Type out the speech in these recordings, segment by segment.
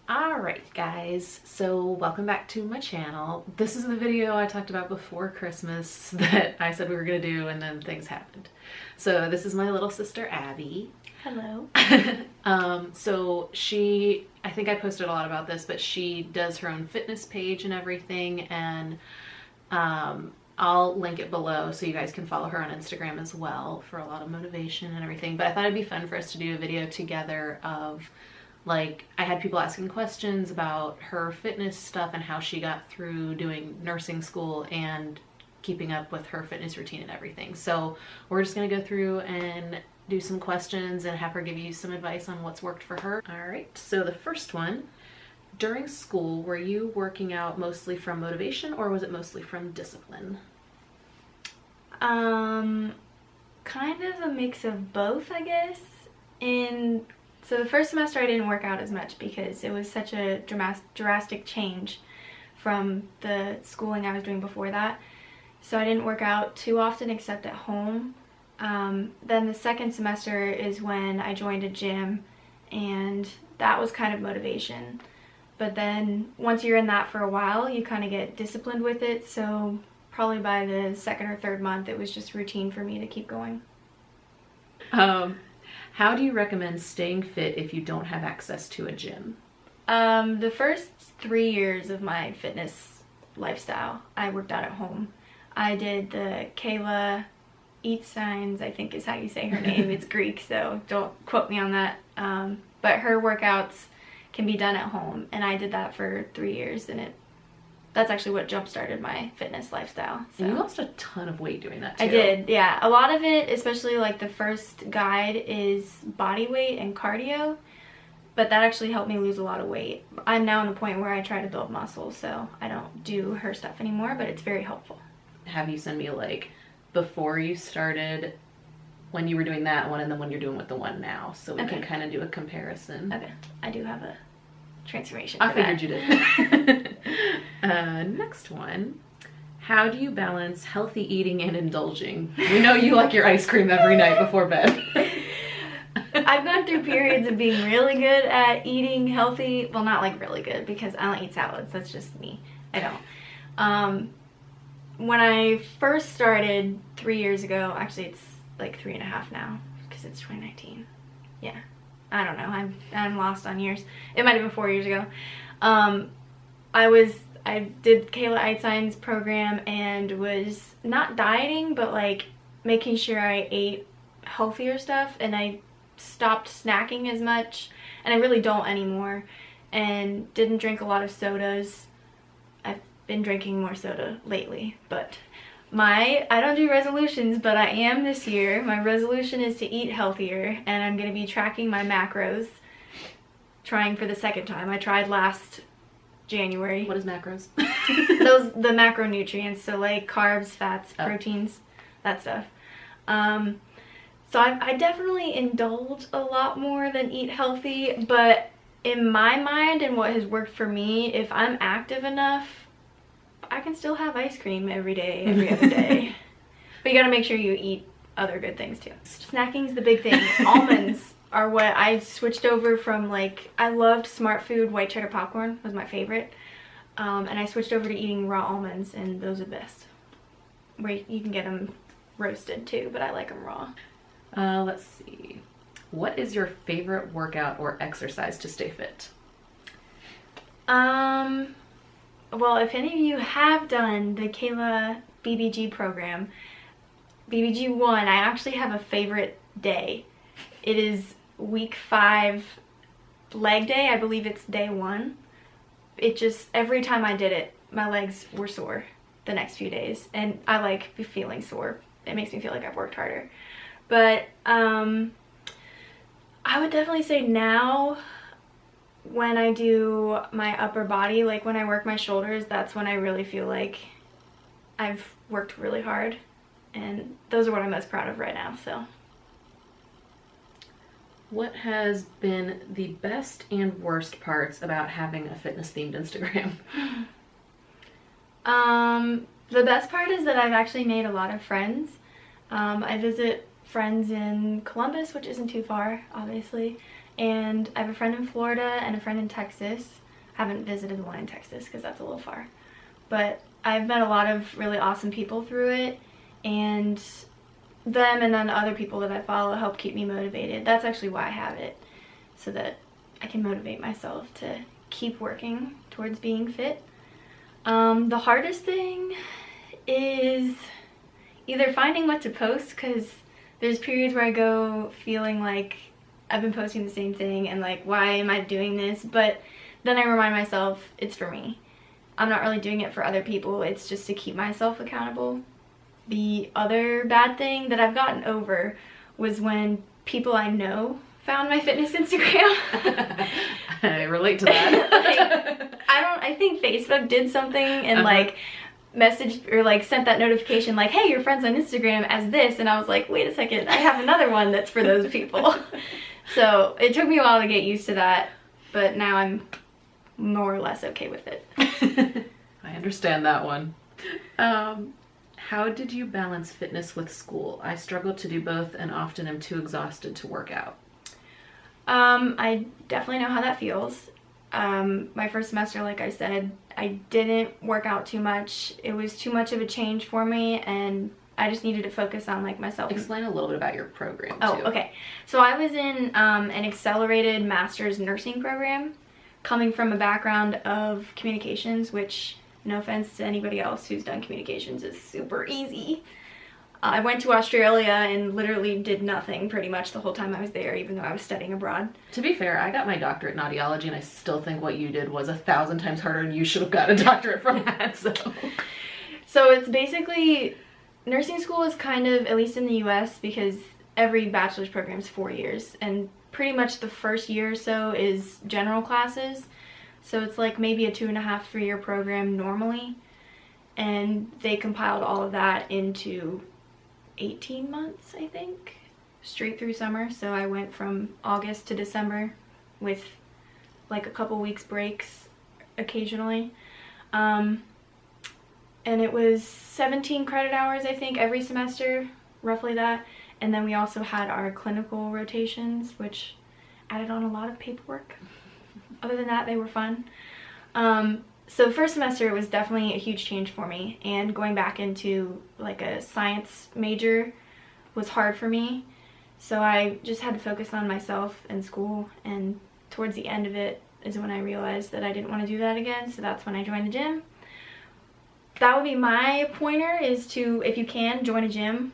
Alright guys, so welcome back to my channel. This is the video I talked about before Christmas that I said we were gonna do and then things happened. So this is my little sister Abby. Hello. So I think I posted a lot about this, but she does her own fitness page and everything, and I'll link it below so you guys can follow her on Instagram as well for a lot of motivation and everything. But I thought it'd be fun for us to do a video together of, like, I had people asking questions about her fitness stuff and how she got through doing nursing school and keeping up with her fitness routine and everything. So we're just gonna go through and do some questions and have her give you some advice on what's worked for her. All right, so the first one, during school, were you working out mostly from motivation or was it mostly from discipline? Kind of a mix of both, I guess. So the first semester I didn't work out as much because it was such a drastic change from the schooling I was doing before that. So I didn't work out too often except at home. Then the second semester is when I joined a gym, and that was kind of motivation. But then once you're in that for a while, you kind of get disciplined with it. So probably by the second or third month, it was just routine for me to keep going. How do you recommend staying fit if you don't have access to a gym? The first 3 years of my fitness lifestyle, I worked out at home. I did the Kayla Eat Signs, I think is how you say her name. It's Greek, so don't quote me on that. But her workouts can be done at home, and I did that for 3 years, and that's actually what jump-started my fitness lifestyle. So. And you lost a ton of weight doing that too. I did, yeah. A lot of it, especially like the first guide, is body weight and cardio, but that actually helped me lose a lot of weight. I'm now in a point where I try to build muscle, so I don't do her stuff anymore, but it's very helpful. Have you send me, like, before you started, when you were doing that one and then when you're doing with the one now, so we can kind of do a comparison. Okay, I do have a transformation. I figured you did. Next one. How do you balance healthy eating and indulging? We know you like your ice cream every night before bed. I've gone through periods of being really good at eating healthy. Well, not like really good, because I don't eat salads. That's just me. I don't. When I first started 3 years ago, actually it's like 3.5 now, because it's 2019. Yeah. I don't know. I'm lost on years. It might have been 4 years ago. I did Kayla Einstein's program and was not dieting, but like making sure I ate healthier stuff, and I stopped snacking as much, and I really don't anymore, and didn't drink a lot of sodas. I've been drinking more soda lately, but I don't do resolutions, but I am this year. My resolution is to eat healthier, and I'm going to be tracking my macros, trying for the second time. I tried last January. What is macros? The macronutrients, so like carbs, fats, proteins, that stuff. So I definitely indulge a lot more than eat healthy, but in my mind and what has worked for me, if I'm active enough, I can still have ice cream every day, every other day. But you gotta make sure you eat other good things too. Snacking's the big thing. Almonds are what I switched over from. Like, I loved Smart Food white cheddar popcorn, was my favorite. And I switched over to eating raw almonds, and those are the best. Where you can get them roasted too, but I like them raw. Let's see. What is your favorite workout or exercise to stay fit? Well, if any of you have done the Kayla BBG program, BBG 1, I actually have a favorite day. It is week 5 leg day. I believe it's day 1. It just, every time I did it, my legs were sore the next few days, and I like feeling sore. It makes me feel like I've worked harder. But I would definitely say now, when I do my upper body, like when I work my shoulders, that's when I really feel like I've worked really hard, and those are what I'm most proud of right now. So what has been the best and worst parts about having a fitness themed Instagram? The best part is that I've actually made a lot of friends. I visit friends in Columbus, which isn't too far, obviously, And I have a friend in Florida and a friend in Texas. I haven't visited the one in Texas because that's a little far. But I've met a lot of really awesome people through it, and them and then other people that I follow help keep me motivated. That's actually why I have it, so that I can motivate myself to keep working towards being fit. The hardest thing is either finding what to post, because there's periods where I go feeling like I've been posting the same thing and like, why am I doing this? But then I remind myself it's for me. I'm not really doing it for other people. It's just to keep myself accountable. The other bad thing that I've gotten over was when people I know found my fitness Instagram. I relate to that. I think Facebook did something and like messaged or like sent that notification like, hey, your friend's on Instagram as this, and I was like, wait a second, I have another one that's for those people. So it took me a while to get used to that, but now I'm more or less okay with it. I understand that one. How did you balance fitness with school? I struggle to do both and often am too exhausted to work out. I definitely know how that feels. My first semester, like I said, I didn't work out too much. It was too much of a change for me, and I just needed to focus on like myself. Explain a little bit about your program too. Oh, okay. So I was in an accelerated master's nursing program, coming from a background of communications, which, no offense to anybody else who's done communications, is super easy. I went to Australia and literally did nothing pretty much the whole time I was there, even though I was studying abroad. To be fair, I got my doctorate in audiology, and I still think what you did was 1,000 times harder, and you should have got a doctorate from that. So it's basically, nursing school is kind of, at least in the US, because every bachelor's program is 4 years, and pretty much the first year or so is general classes. So it's like maybe a 2.5, 3-year program normally, and they compiled all of that into 18 months, I think, straight through summer. So I went from August to December with like a couple weeks breaks occasionally. And it was 17 credit hours, I think, every semester, roughly that. And then we also had our clinical rotations, which added on a lot of paperwork. Other than that, they were fun. So first semester, it was definitely a huge change for me, and going back into like a science major was hard for me. So I just had to focus on myself and school, and towards the end of it is when I realized that I didn't want to do that again, so that's when I joined the gym. That would be my pointer, is to, if you can, join a gym.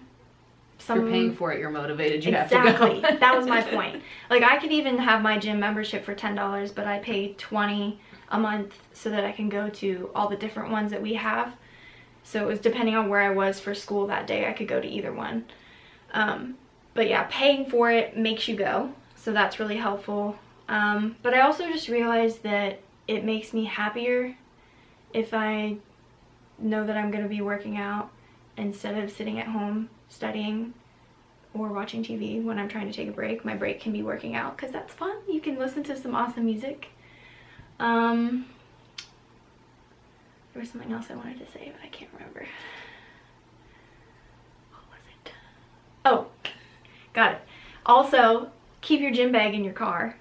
You're paying for it, you're motivated, you exactly. have to go. Exactly, that was my point. Like, I could even have my gym membership for $10, but I pay $20 a month so that I can go to all the different ones that we have. So it was depending on where I was for school that day, I could go to either one. But yeah, paying for it makes you go, so that's really helpful. But I also just realized that it makes me happier if I know that I'm going to be working out instead of sitting at home studying or watching TV when I'm trying to take a break. My break can be working out, because that's fun. You can listen to some awesome music. There was something else I wanted to say, but I can't remember. What was it? Oh, got it. Also, keep your gym bag in your car.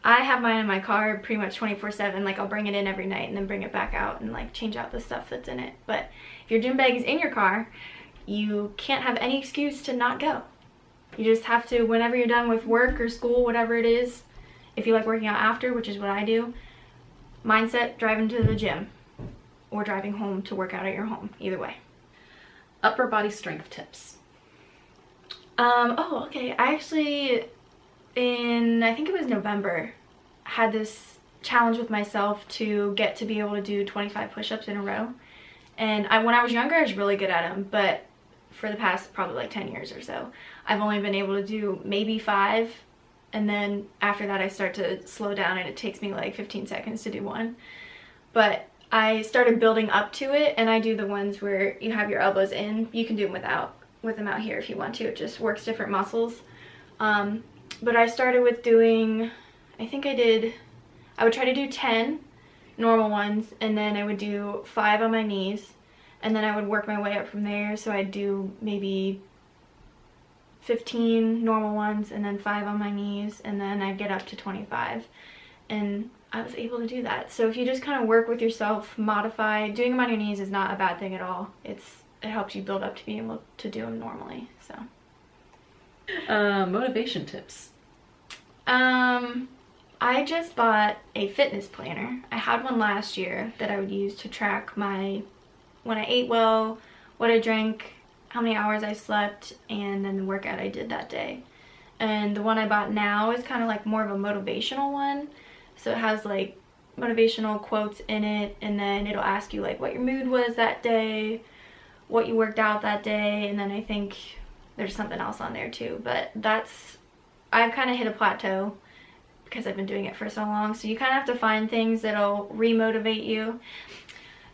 I have mine in my car pretty much 24/7. Like, I'll bring it in every night and then bring it back out and like change out the stuff that's in it. But if your gym bag is in your car, you can't have any excuse to not go. You just have to, whenever you're done with work or school, whatever it is, if you like working out after, which is what I do, mindset, driving to the gym or driving home to work out at your home, either way. Upper body strength tips. Oh, okay. I actually, I think it was November, had this challenge with myself to get to be able to do 25 push-ups in a row. And when I was younger, I was really good at them, but for the past probably like 10 years or so, I've only been able to do maybe 5, and then after that I start to slow down and it takes me like 15 seconds to do one. But I started building up to it, and I do the ones where you have your elbows in. You can do them with them out here if you want to. It just works different muscles. But I started with doing, I would try to do 10 normal ones, and then I would do 5 on my knees, and then I would work my way up from there. So I'd do maybe 15 normal ones and then 5 on my knees, and then I'd get up to 25. And I was able to do that. So if you just kind of work with yourself, modify, doing them on your knees is not a bad thing at all. It helps you build up to being able to do them normally. So motivation tips. I just bought a fitness planner. I had one last year that I would use to track when I ate well, what I drank, how many hours I slept, and then the workout I did that day. And the one I bought now is kind of like more of a motivational one. So it has like motivational quotes in it, and then it'll ask you like what your mood was that day, what you worked out that day, and then I think there's something else on there too. But I've kind of hit a plateau because I've been doing it for so long. So you kind of have to find things that'll re-motivate you.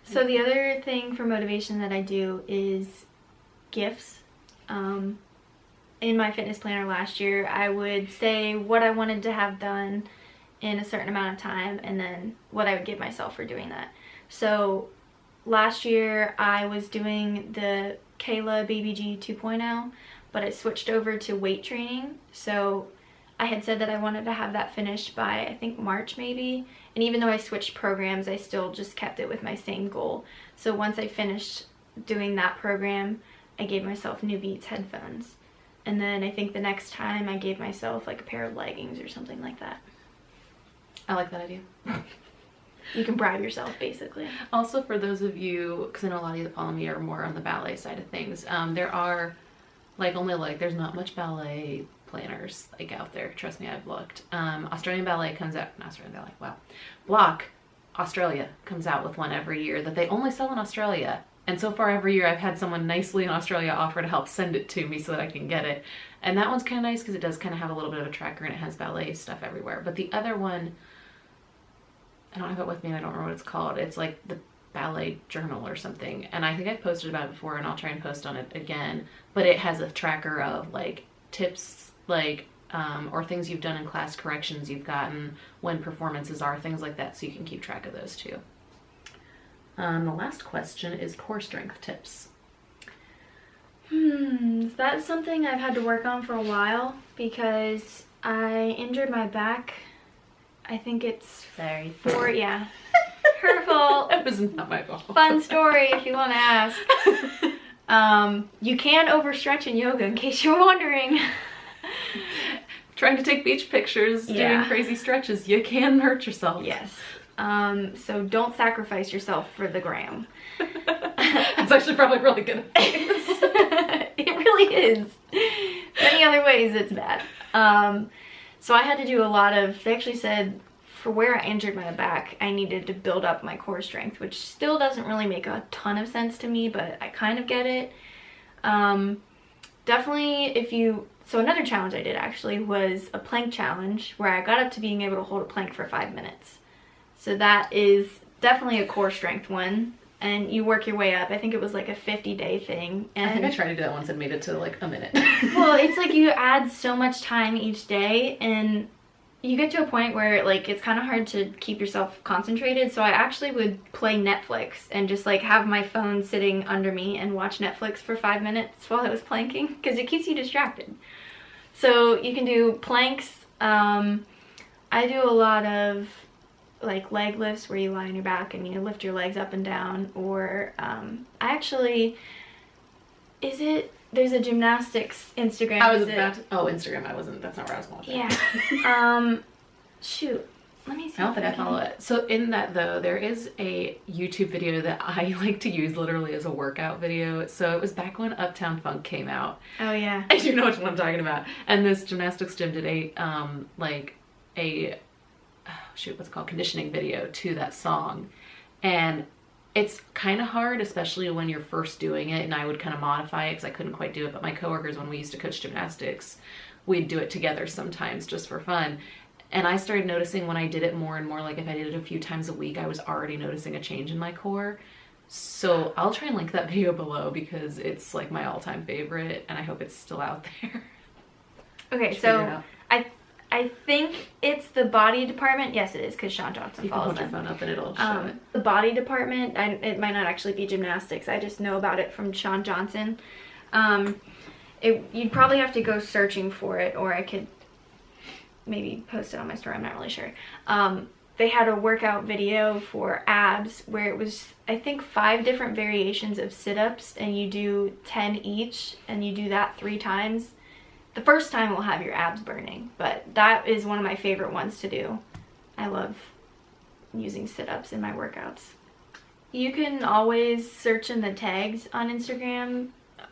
So the other thing for motivation that I do is gifts. In my fitness planner last year, I would say what I wanted to have done in a certain amount of time and then what I would give myself for doing that. So last year I was doing the Kayla BBG 2.0, but I switched over to weight training. So I had said that I wanted to have that finished by, I think, March maybe. And even though I switched programs, I still just kept it with my same goal. So once I finished doing that program, I gave myself new Beats headphones. And then I think the next time I gave myself like a pair of leggings or something like that. I like that idea. You can bribe yourself, basically. Also, for those of you, because I know a lot of you that follow me are more on the ballet side of things, there are there's not much ballet planners like out there. Trust me, I've looked. Australian Ballet comes out, not Australian Ballet, wow. Block Australia comes out with one every year that they only sell in Australia. And so far every year I've had someone nicely in Australia offer to help send it to me so that I can get it. And that one's kind of nice because it does kind of have a little bit of a tracker and it has ballet stuff everywhere. But the other one, I don't have it with me and I don't remember what it's called. It's like the Ballet Journal or something. And I think I've posted about it before and I'll try and post on it again. But it has a tracker of like tips, like, or things you've done in class, corrections you've gotten, when performances are, things like that. So you can keep track of those too. The last question is core strength tips. That's something I've had to work on for a while because I injured my back. I think it's Sorry. yeah. Her fault. It was not my fault. Fun story if you want to ask. You can overstretch in yoga, in case you're wondering. Trying to take beach pictures, doing crazy stretches, you can hurt yourself. Yes. So don't sacrifice yourself for the gram. That's actually probably really good advice. It really is. Many other ways it's bad. So I had to do a lot of, they actually said for where I injured my back, I needed to build up my core strength, which still doesn't really make a ton of sense to me, but I kind of get it. Definitely so another challenge I did actually was a plank challenge where I got up to being able to hold a plank for 5 minutes. So that is definitely a core strength one, and you work your way up. I think it was like a 50-day thing. And I think I tried to do that once and made it to like a minute. Well, it's like you add so much time each day, and you get to a point where like it's kind of hard to keep yourself concentrated. So I actually would play Netflix and just like have my phone sitting under me and watch Netflix for 5 minutes while I was planking because it keeps you distracted. So you can do planks. I do a lot of like leg lifts where you lie on your back and you lift your legs up and down, or there's a gymnastics Instagram. Instagram, that's not where I was going. Yeah. Shoot, let me see. I don't think I follow it. So in that though, there is a YouTube video that I like to use literally as a workout video. So it was back when Uptown Funk came out. Oh yeah. I do know which one I'm talking about. And this gymnastics gym did what's it called, conditioning video to that song. And it's kind of hard, especially when you're first doing it, and I would kind of modify it because I couldn't quite do it. But my coworkers, when we used to coach gymnastics, we'd do it together sometimes just for fun. And I started noticing when I did it more and more, like if I did it a few times a week, I was already noticing a change in my core. So I'll try and link that video below because it's like my all-time favorite, and I hope it's still out there. Okay, so I think it's the body department. Yes, it is, because Sean Johnson follows them. You can hold your phone up and it'll show it. The body department, it might not actually be gymnastics. I just know about it from Sean Johnson. You'd probably have to go searching for it, or I could maybe post it on my story. I'm not really sure. They had a workout video for abs where it was, I think, 5 different variations of sit-ups, and you do 10 each, and you do that 3 times. The first time will have your abs burning, but that is one of my favorite ones to do. I love using sit-ups in my workouts. You can always search in the tags on Instagram.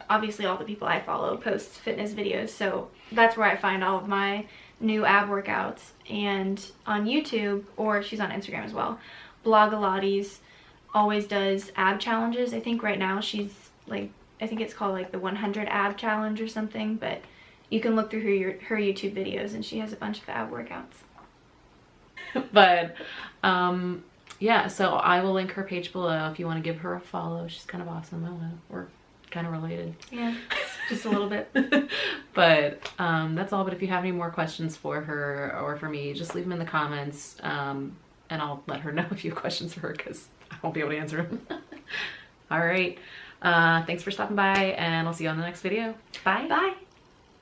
Obviously, all the people I follow post fitness videos, so that's where I find all of my new ab workouts. And on YouTube, or she's on Instagram as well, Blogilates always does ab challenges. I think right now she's like, I think it's called like the 100 ab challenge or something, but you can look through her YouTube videos, and she has a bunch of ab workouts. But yeah, so I will link her page below if you want to give her a follow. She's kind of awesome. I don't know, we're kind of related. Yeah, just a little bit. But that's all. But if you have any more questions for her or for me, just leave them in the comments, and I'll let her know if you have questions for her, because I won't be able to answer them. All right, thanks for stopping by, and I'll see you on the next video. Bye. Bye.